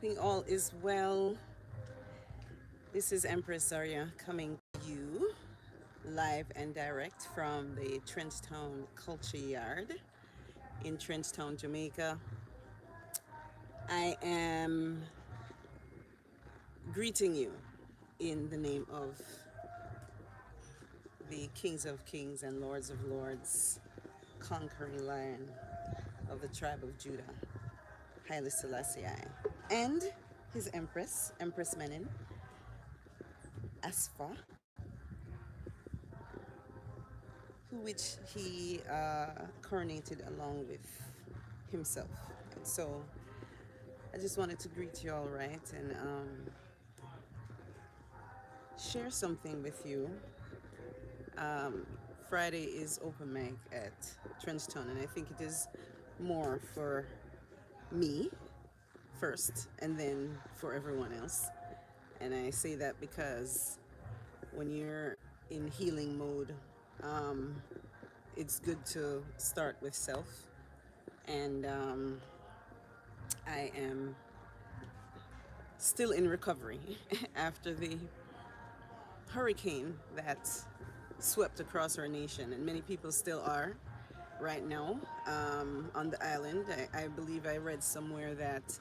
Hoping all is well. This is Empress Zarya coming to you live and direct from the Trenchtown Culture Yard in Trenchtown, Jamaica. I am greeting you in the name of the Kings of Kings and Lords of Lords, conquering lion of the tribe of Judah, Haile Selassie, and his Empress, Empress Menin, Asfa, which he coronated along with himself. And so I just wanted to greet you all right and share something with you. Um, Friday is open mic at Trenchtown, and I think it is more for me first and then for everyone else. And I say that because when you're in healing mode, um, it's good to start with self. And I am still in recovery after the hurricane that swept across our nation, and many people still are right now on the island. I believe I read somewhere that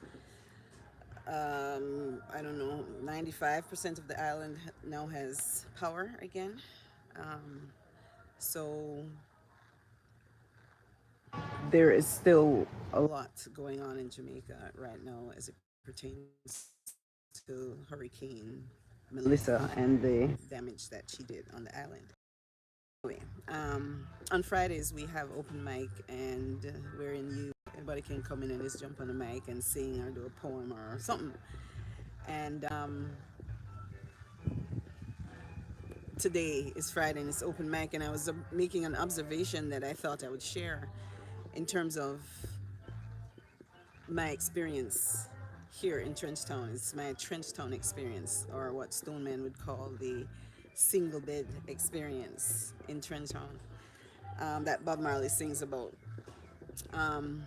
I don't know, 95% of the island now has power again. Um, so there is still a lot going on in Jamaica right now as it pertains to Hurricane Melissa and the damage that she did on the island. Anyway, on Fridays we have open mic, and wherein everybody can come in and just jump on the mic and sing or do a poem or something. And today is Friday and it's open mic, and I was making an observation that I thought I would share in terms of my experience here in Trenchtown. It's my Trenchtown experience, or what Stoneman would call the single bed experience in Trenchtown, that Bob Marley sings about. Um,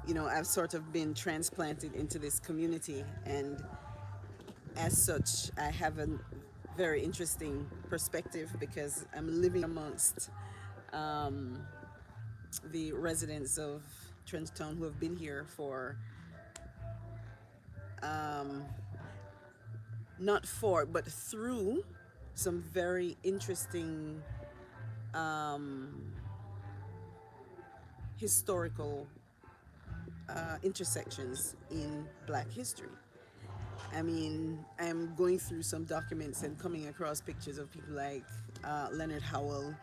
I've sort of been transplanted into this community, and as such, I have a very interesting perspective because I'm living amongst um, the residents of Trenchtown who have been here for um, not for, but through some very interesting um, historical intersections in Black history. I mean, I'm going through some documents and coming across pictures of people like Leonard Howell,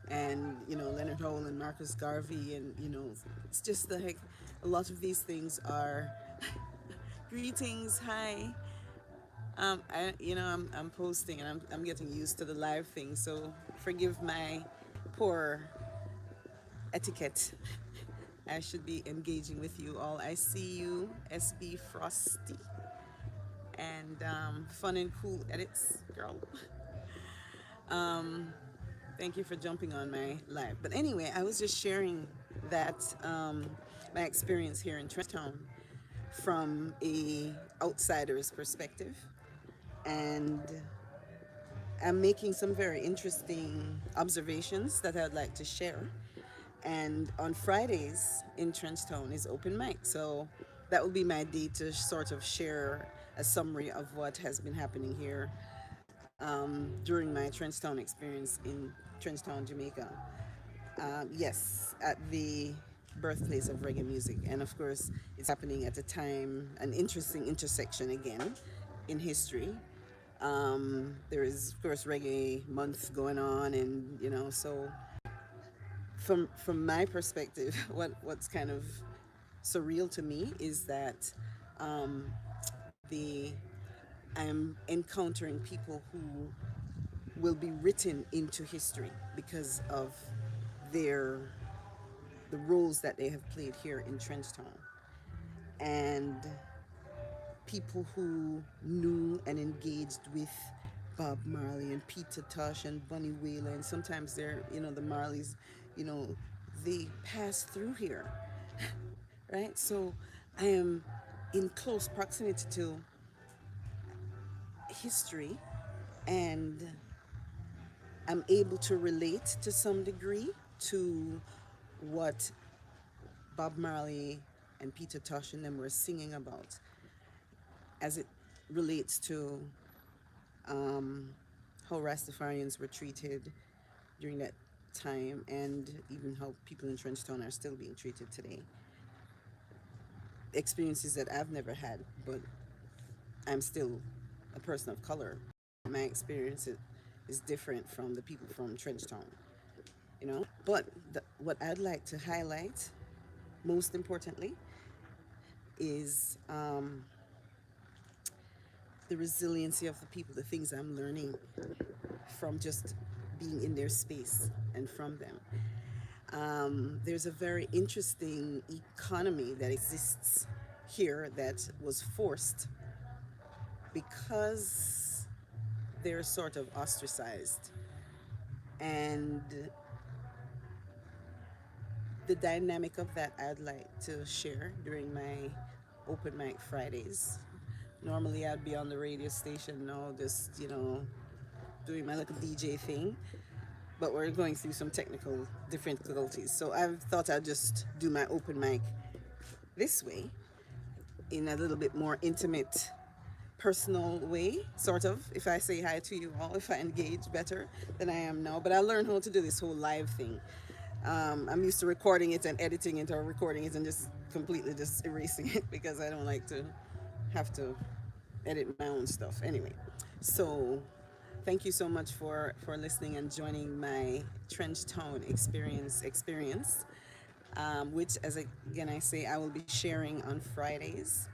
and Leonard Howell and Marcus Garvey, and it's just like a lot of these things are greetings, hi. I'm posting, and I'm getting used to the live thing, so forgive my poor etiquette. I should be engaging with you all. I see you, SB Frosty, and Fun and Cool Edits, girl. um, Thank you for jumping on my live. But anyway, I was just sharing that my experience here in Trenchtown from a outsider's perspective, and I'm making some very interesting observations that I'd like to share. And on Fridays in Trenchtown is open mic, so that will be my day to sort of share a summary of what has been happening here during my Trenchtown experience in Trenchtown, Jamaica. Yes, at the birthplace of reggae music, and of course, it's happening at a time, an interesting intersection again in history. There is, of course, Reggae Month going on, and so from my perspective, what's kind of surreal to me is that um, the I'm encountering people who will be written into history because of their the roles that they have played here in Trenchtown, and people who knew and engaged with Bob Marley and Peter Tosh and Bunny Wailer, and sometimes they're the Marleys, you know they pass through here, right? So I am in close proximity to history, and I'm able to relate to some degree to what Bob Marley and Peter Tosh and them were singing about as it relates to um, how Rastafarians were treated during that time, and even how people in Trenchtown are still being treated today. Experiences that I've never had, but I'm still a person of color. My experience is different from the people from Trenchtown, you know. But what I'd like to highlight, most importantly, is the resiliency of the people, the things I'm learning from just being in their space and from them. There's a very interesting economy that exists here that was forced because they're sort of ostracized. And the dynamic of that I'd like to share during my open mic Fridays. Normally I'd be on the radio station now, just, doing my little DJ thing, but we're going through some technical difficulties. So I thought I'd just do my open mic this way, in a little bit more intimate, personal way, sort of. If I say hi to you all, if I engage better than I am now. But I learned how to do this whole live thing. I'm used to recording it and editing it, or recording it and just completely just erasing it because I don't like to have to edit my own stuff. Anyway, so thank you so much for listening and joining my Trench Town experience, which, as again I say, I will be sharing on Fridays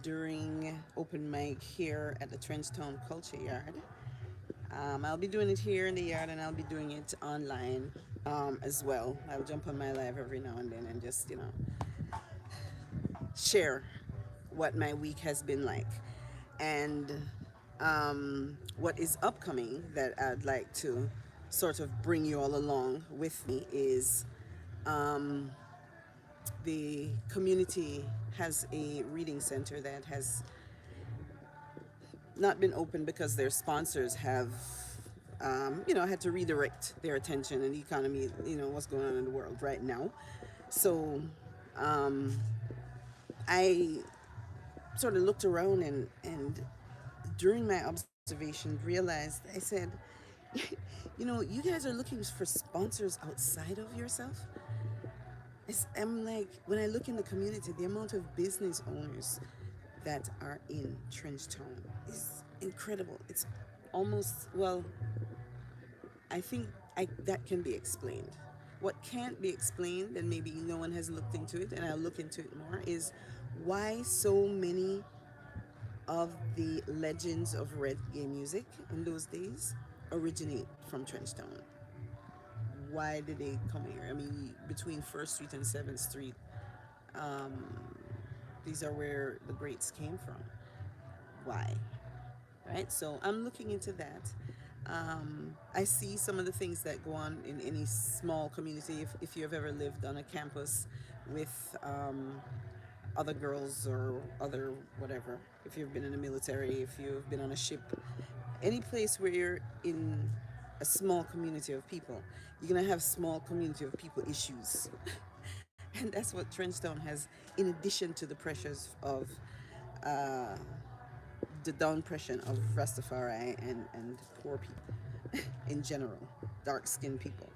during open mic here at the Trenchtown Culture Yard. I'll be doing it here in the yard, and I'll be doing it online as well. I'll jump on my live every now and then and just, share what my week has been like. And what is upcoming that I'd like to sort of bring you all along with me is um, the community has a reading center that has not been open because their sponsors have, had to redirect their attention and the economy, what's going on in the world right now. So um, I sort of looked around and during my observation realized, I said, you guys are looking for sponsors outside of yourself. I'm like, when I look in the community, the amount of business owners that are in Trenchtown is incredible. It's almost, well, I think that can be explained. What can't be explained, and maybe no one has looked into it, and I'll look into it more, is why so many of the legends of reggae music in those days originate from Trenchtown. Why did they come here? I mean, between First Street and 7th Street, um, these are where the greats came from. Why? Right? So I'm looking into that. I see some of the things that go on in any small community. If you've ever lived on a campus with other girls or other whatever, if you've been in the military, if you've been on a ship, any place where you're in a small community of people, you're going to have small community of people issues. And that's what Trenchtown has, in addition to the pressures of uh, the downpression of Rastafari and poor people in general, dark skinned people.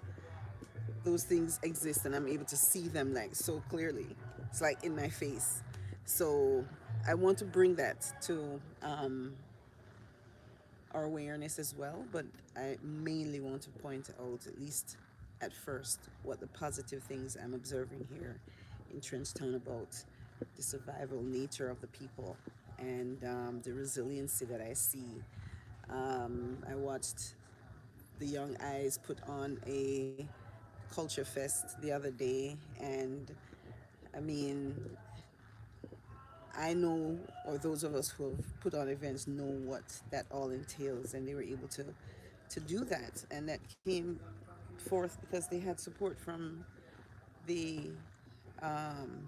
Those things exist, and I'm able to see them like so clearly. It's like in my face. So I want to bring that to our awareness as well, but I mainly want to point out, at least at first, what the positive things I'm observing here in Trenchtown about the survival nature of the people and the resiliency that I see. I watched the Young Eyes put on a culture fest the other day, and I mean, I know, or those of us who have put on events know what that all entails, and they were able to do that, and that came forth because they had support from the um,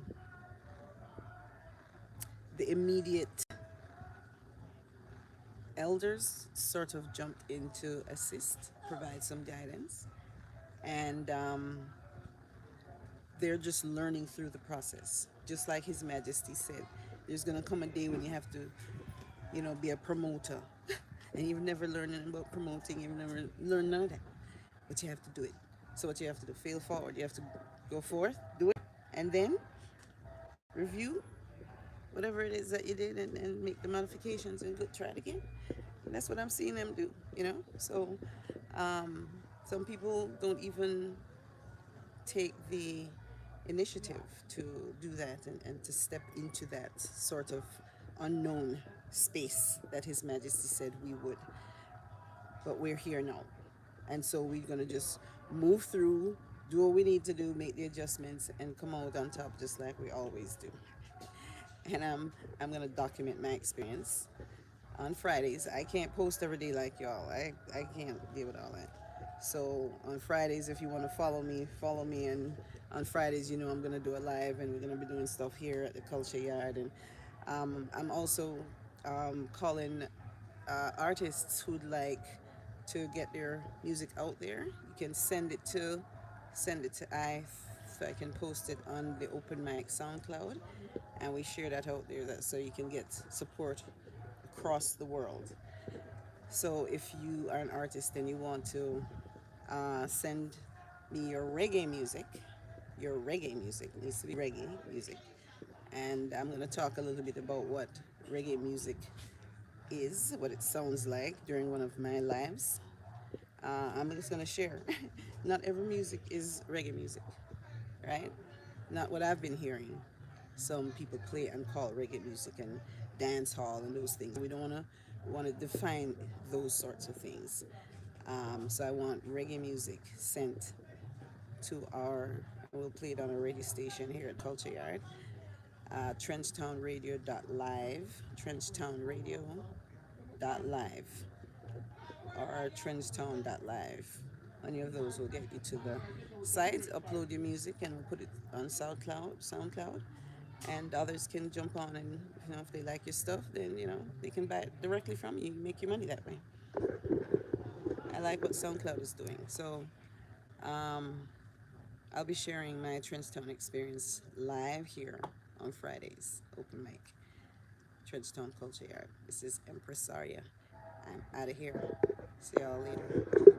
the immediate elders sort of jumped in to assist, provide some guidance, and they're just learning through the process. Just like His Majesty said, there's gonna come a day when you have to, be a promoter, and you've never learned anything about promoting. You've never learned none of that, but you have to do it. So what you have to do? Fail forward. You have to go forth, do it, and then review whatever it is that you did, and make the modifications and go try it again. And that's what I'm seeing them do. So um, some people don't even take the initiative to do that, and to step into that sort of unknown space that His Majesty said we would. But we're here now. And so we're going to just move through, do what we need to do, make the adjustments, and come out on top just like we always do. And I'm going to document my experience on Fridays. I can't post every day like y'all. I can't deal with all that. So on Fridays, if you want to follow me, follow me. And on Fridays, I'm going to do a live, and we're going to be doing stuff here at the Culture Yard. And I'm also calling artists who'd like to get their music out there. You can send it to so I can post it on the Open Mic SoundCloud, and we share that out there, so you can get support across the world. So if you are an artist and you want to send me your reggae music needs to be reggae music, and I'm going to talk a little bit about what reggae music is, what it sounds like during one of my lives. I'm just going to share. Not every music is reggae music, right? Not what I've been hearing. Some people play and call reggae music and dance hall and those things. We don't want to define those sorts of things. So I want reggae music sent to we'll play it on a radio station here at Culture Yard, trenchtownradio.live, trenchtownradio.live, or trenchtown.live. Any of those will get you to the site, upload your music, and we'll put it on SoundCloud, and others can jump on, and if they like your stuff, then they can buy it directly from you. Make your money that way. I like what SoundCloud is doing. So um, I'll be sharing my Trenchtown experience live here on Fridays, open mic, Trenchtown Culture Yard. This is Empresaria. I'm out of here. See y'all later.